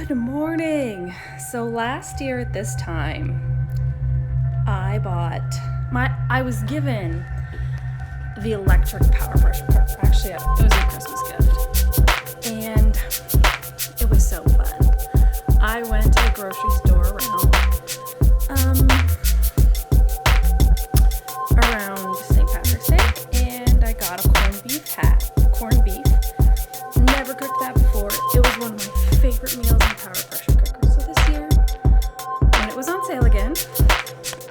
Good morning. So last year at this time, I was given the electric power pressure cooker. Actually, it was a Christmas gift. And it was so fun. I went to the grocery store around St. Patrick's Day, and I got a corned beef. Never cooked that before. It was one of my favorite meals in the power pressure cooker. So this year, when it was on sale again,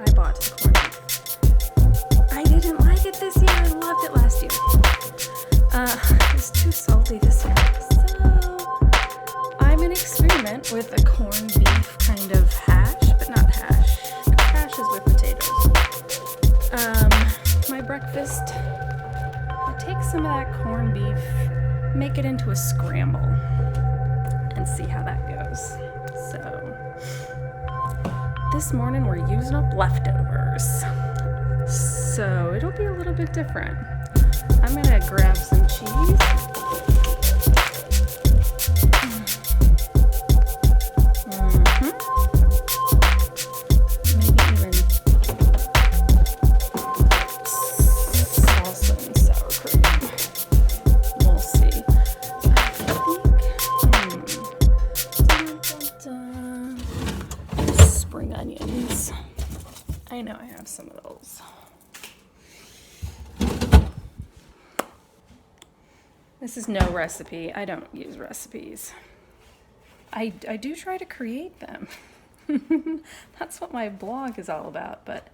I bought the corned beef. I didn't like it this year. I loved it last year. It was too salty this year. So I'm going to experiment with a corned beef kind of hash, but not hash. Hash is with potatoes. My breakfast, I take some of that corned beef, make it into a scramble, and see how that goes. So this morning we're using up leftovers, so it'll be a little bit different. I'm gonna grab some cheese. Maybe even salsa and sour cream. We'll see. I think, spring onions. I know I have some of those. This is no recipe. I don't use recipes. I do try to create them. That's what my blog is all about, but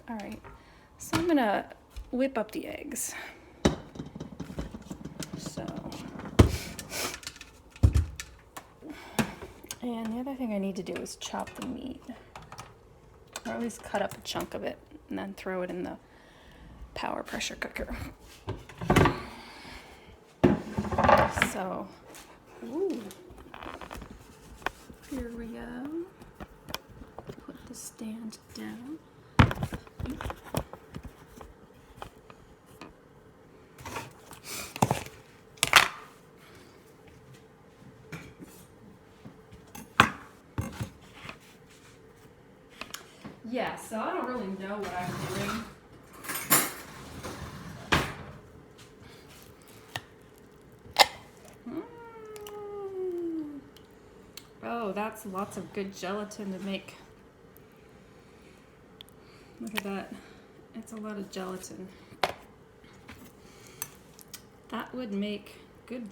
all right. So I'm gonna whip up the eggs. And the other thing I need to do is chop the meat, or at least cut up a chunk of it and then throw it in the power pressure cooker. So, here we go. Put the stand down. Yeah, so I don't really know what I'm doing. Oh, that's lots of good gelatin to make. Look at that. It's a lot of gelatin. That would make good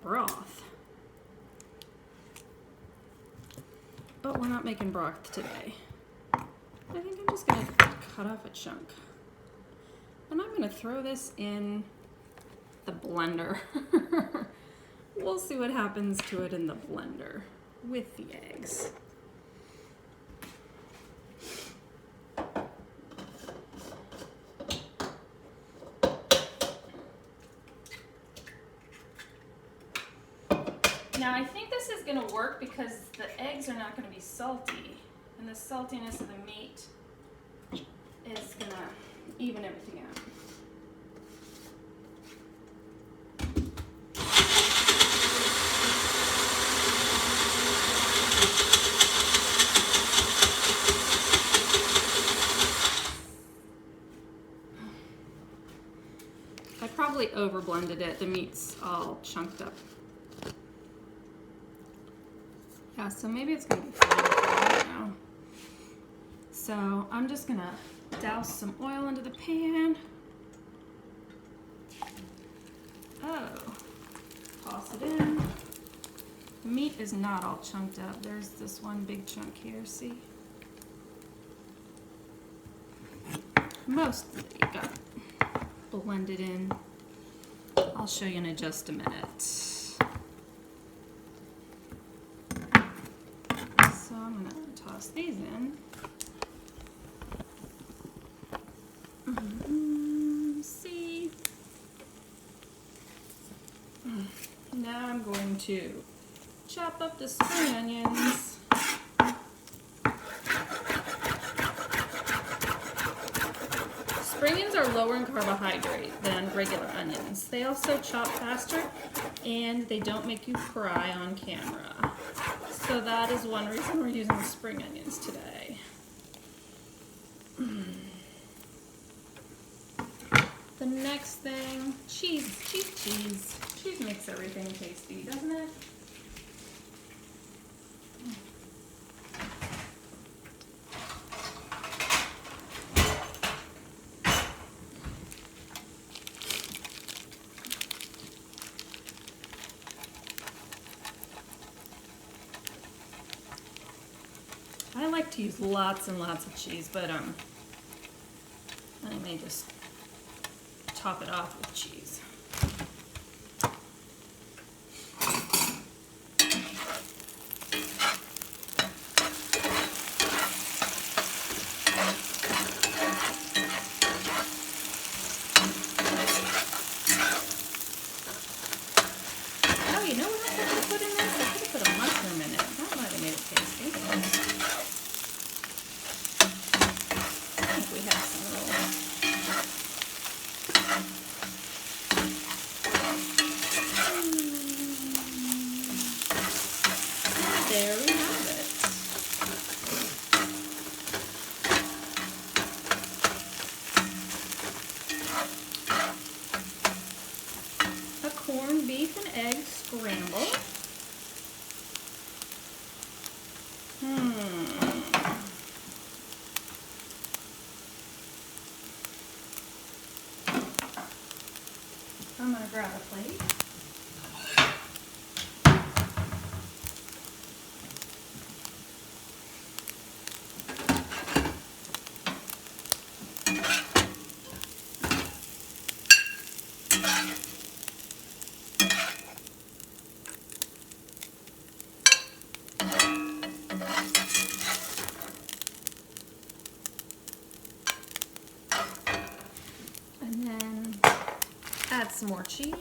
broth. But we're not making broth today. I think I'm just going to cut off a chunk. And I'm going to throw this in the blender. We'll see what happens to it in the blender with the eggs. Now I think this is going to work because the eggs are not going to be salty, and the saltiness of the meat is going to even everything out. I probably over blended it. The meat's all chunked up. Yeah, so maybe it's gonna be fine. I don't know. So I'm just gonna douse some oil into the pan. Oh, toss it in. The meat is not all chunked up. There's this one big chunk here, see? Most of it got blended in. I'll show you in just a minute. So I'm gonna toss these in. See? Now I'm going to chop up the spring onions. Spring onions are lower in carbohydrate than regular onions. They also chop faster and they don't make you cry on camera. So that is one reason we're using spring onions today. The next thing, cheese. Cheese makes everything tasty, doesn't it? I like to use lots and lots of cheese, but I may just top it off with cheese. Oh, you know what else I could have put in this? I could have put a mushroom in it. That might have made it tasty. I think we have some little... There we have it. A corned beef and egg scramble. I'm going to grab a plate. And then add some more cheese.